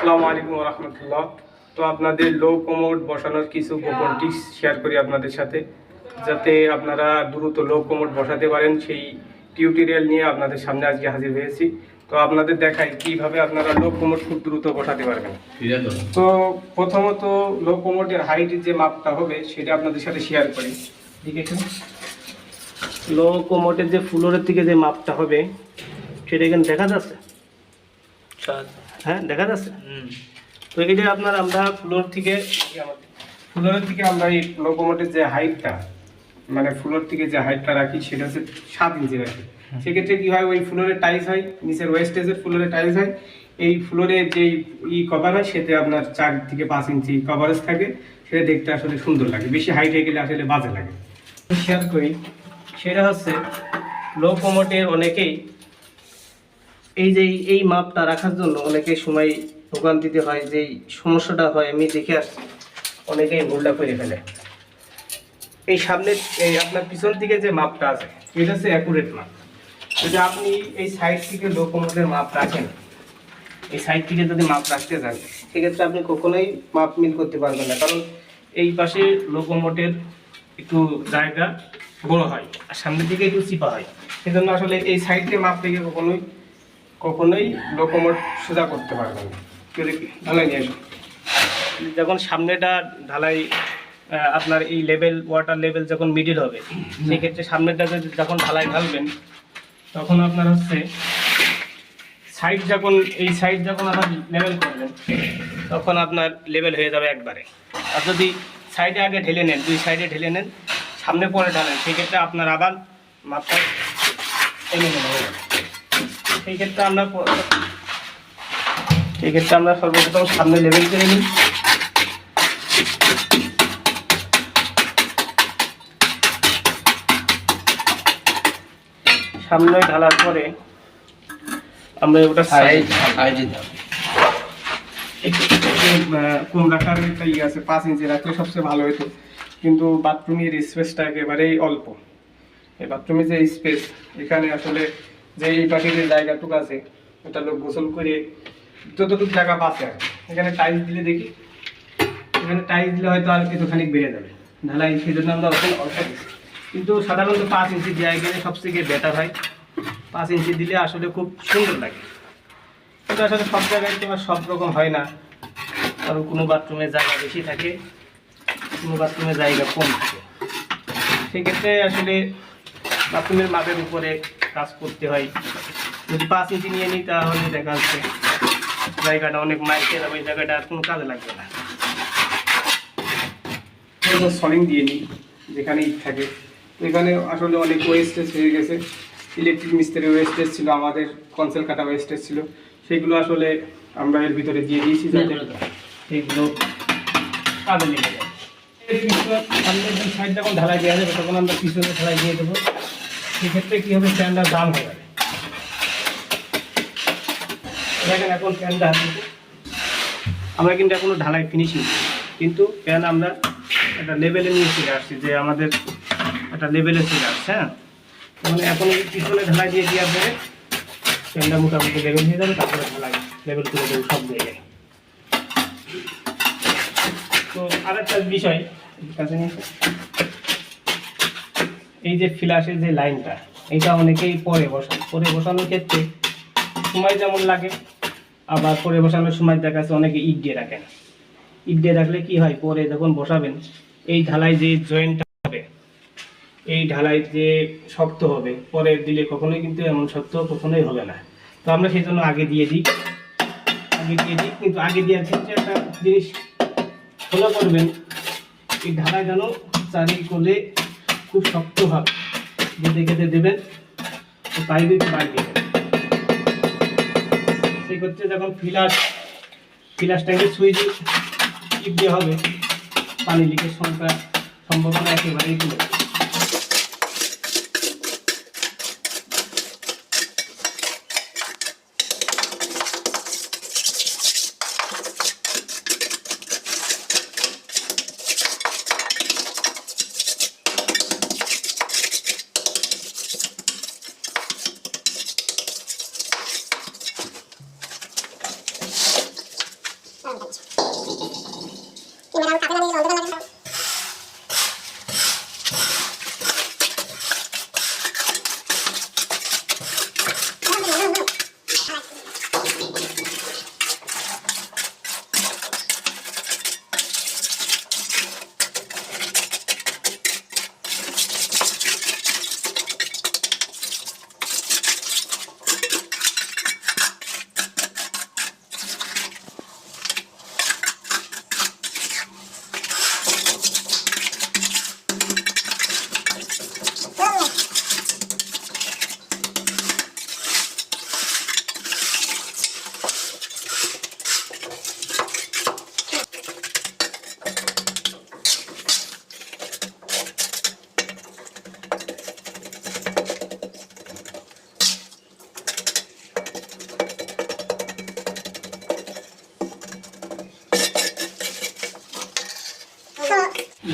আসসালামু আলাইকুম রহমতুল্লাহ। তো আপনাদের লো কোমোড বসানোর কিছু গোপন টিপস শেয়ার করি আপনাদের সাথে, যাতে আপনারা দ্রুত লো কোমোড বসাতে পারেন। সেই টিউটোরিয়াল নিয়ে আপনাদের সামনে আজকে হাজির হয়েছি। তো আপনাদের দেখাই কিভাবে আপনারা লো কোমোড খুব দ্রুত বসাতে পারবেন। তো প্রথমত লো কোমোডের হাইটের যে মাপটা হবে সেটা আপনাদের সাথে শেয়ার করি। ঠিক আছে, লো কোমোডের যে ফ্লোরের থেকে যে মাপটা হবে সেটা এখানে দেখা যাচ্ছে। হ্যাঁ, দেখা যাচ্ছে। তো এটা আপনার আমরা ফ্লোরের থেকে আমরা এই লোকোমোটিভ যে হাইটটা, মানে ফ্লোর থেকে যে হাইটটা রাখি সেটা হচ্ছে 7 ইঞ্চি রাখি। সেক্ষেত্রে কি হয়, ওই ফ্লোরে টাইলস হয়, নিচের ওয়েস্টেজের ফ্লোরে টাইলস হয়, এই ফ্লোরে যে কভার হয় সেটা আপনার 4 থেকে 5 ইঞ্চি কভারেজ থাকে। সেটা দেখতে আসলে সুন্দর লাগে, বেশি হাইট হয়ে গেলে আসলে বাজে লাগে। শেয়ার করি, সেটা হচ্ছে লোকোমোটিভ অনেকেই এই মাপটা রাখার জন্য অনেকে সময় ভোগান্তিতে হয়। যেই সমস্যাটা হয় আমি দেখে আসছি, অনেকেই ভুলটা করে ফেলে। এই সামনের এই আপনার পিছন থেকে যে মাপটা আছে এটা হচ্ছে অ্যাকুরেট মাপ। যদি আপনি এই সাইড থেকে লোকোমোটিভের মাপ রাখেন, এই সাইড থেকে যদি মাপ রাখতে যান, সেক্ষেত্রে আপনি কখনোই মাপ মিল করতে পারবেন না। কারণ এই পাশে লোকোমোটিভ একটু জায়গা বড় হয় আর সামনের দিকে একটু চিপা হয়। সেজন্য আসলে এই সাইড থেকে মাপ থেকে কখনোই লোকোমোট সোজা করতে পারবেন না। ঢালাই নিয়ে আসুন। যখন সামনেটা ঢালাই আপনার এই লেভেল, ওয়াটার লেভেল যখন মিডিল হবে, সেক্ষেত্রে সামনেটা যখন ঢালাই ঢালবেন তখন আপনার হচ্ছে এই সাইড যখন আপনার লেভেল করবেন তখন আপনার লেভেল হয়ে যাবে একবারে। আর যদি সাইডে আগে ঢেলে নেন, 2 সাইডে ঢেলে নেন, সামনে পরে ঢালেন, সেক্ষেত্রে আপনার আবার মাপটা এলোমেলো হয়ে যাবে। সেই ক্ষেত্রে আমরা সর্বপ্রথম সামনে লেভেল করে নিই। সামনে ঢালার পরে আমরা ওটা সাইড কম রাখার একটা ইয়ে আছে, 5 ইঞ্চি রাখলে সবচেয়ে ভালো হতো। কিন্তু বাথরুমের স্পেসটা একেবারেই অল্প। এই বাথরুমের যে স্পেস, এখানে আসলে যে এই পাশে যে জায়গাটুকু আছে ওটা লোক গোসল করে যতটুকু জায়গা বাঁচে আর এখানে টাইলস দিলে দেখি, এখানে টাইলস দিলে হয়তো আর একটুখানি বেড়ে যাবে ঢালাই, সেই জন্য আমরা অল্প দিচ্ছি। কিন্তু সাধারণত 5 ইঞ্চি দেওয়া গেলে সবথেকে বেটার হয়। 5 ইঞ্চি দিলে আসলে খুব সুন্দর লাগে। কিন্তু আসলে সব জায়গায় তো সব রকম হয় না, কারণ কোনো বাথরুমের জায়গা বেশি থাকে, কোনো বাথরুমের জায়গা কম থাকে। সেক্ষেত্রে আসলে বাথরুমের মাপের উপরে কাজ করতে হয়। যদি 5 ইঞ্চি নিয়ে নিই তাহলে দেখা যাচ্ছে জায়গাটা অনেক মাইল খেয়ে যাবে, ওই জায়গাটা আর কোনো কাজে লাগবে না। সলিং দিয়ে নিই যেখানে ইট থাকে। তো এখানে আসলে অনেক ওয়েস্টেজ হয়ে গেছে, ইলেকট্রিক মিস্ত্রি ওয়েস্টেজ ছিল, আমাদের কনসেল কাটা ওয়েস্টেজ ছিল, সেগুলো আসলে আমরা এর ভিতরে দিয়ে দিয়েছি যাতে সেইগুলো কাজে লেগে যায়। সামনের সাইড যখন ঢালাই দেওয়া যাবে তখন আমরা পিছনে ঢালাই দিয়ে দেবো। সেক্ষেত্রে কী হবে, ফ্যানটা দাম হয়ে যাবে। দেখেন এখন ফ্যানটা আমরা কিন্তু এখনো ঢালাই ফিনিশিং, কিন্তু ফ্যান আমরা একটা লেভেলে নিয়ে চলে আসছি, যে আমাদের একটা লেভেলে চলে আসছে। হ্যাঁ, মানে এখন পিছনে ঢালাই দিয়ে দেওয়ার পরে ফ্যানটা মোটামুটি লেভেল হয়ে যাবে, তারপরে ঢালাই লেভেল করে দেবো সব জায়গায়। তো আরেকটা বিষয় কাছে নিয়ে, এই যে ফ্ল্যাশের যে লাইনটা, এটা অনেকেই পরে বসানোর ক্ষেত্রে সময় যেমন লাগে, আবার পরে বসানোর সময় দেখা যাচ্ছে অনেকে ইট দিয়ে রাখেন। ইট দিয়ে রাখলে কি হয়, পরে যখন বসাবেন এই ঢালাই যে জয়েন্টটা হবে, এই ঢালাই যে শক্ত হবে, পরে দিলে কখনোই কিন্তু এমন শক্ত কখনোই হবে না। তো আমরা সেই জন্য আগে দিয়ে দিই। কিন্তু আগে দেওয়ার ক্ষেত্রে একটা জিনিস ফলো করবেন, এই ঢালাই যেন চারিদিকে খুব শক্তভাবে গেঁথে দেবেন, পাইপে বাইরে দেবেন। সেক্ষেত্রে যখন ফ্ল্যাশ ট্যাঙ্কের সুইচ টিপ দেওয়া হবে, পানি লিকের সম্ভাবনা একেবারেই কমে যাবে।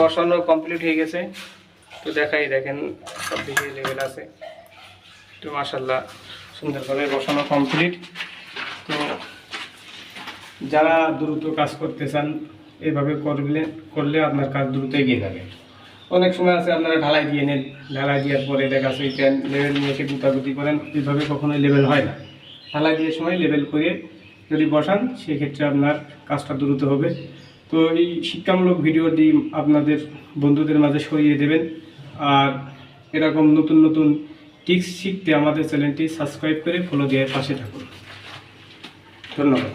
বসানো কমপ্লিট হয়ে গেছে। তো দেখাই, দেখেন সব দিকে লেভেল আছে। তো মাশাআল্লাহ সুন্দরভাবে বসানো কমপ্লিট। তো যারা দ্রুত কাজ করতে চান এভাবে করলে আপনার কাজ দ্রুত এগিয়ে যাবে। অনেক সময় আছে আপনারা ঢালাই দিয়ে নেন, ঢালাই দেওয়ার পরে দেখা যাচ্ছে ওইটা লেভেল নিয়ে এসে গুতাগুতি করেন, এইভাবে কখনোই লেভেল হয় না। ঢালাই দিয়ে সময় লেভেল করে যদি বসান সেক্ষেত্রে আপনার কাজটা দ্রুত হবে। তো এই শিক্ষামূলক ভিডিওটি আপনাদের বন্ধুদের মাঝে ছড়িয়ে দেবেন। আর এরকম নতুন নতুন টিপস শিখতে আমাদের চ্যানেলটি সাবস্ক্রাইব করে ফলো দিয়ে পাশে থাকুন। ধন্যবাদ।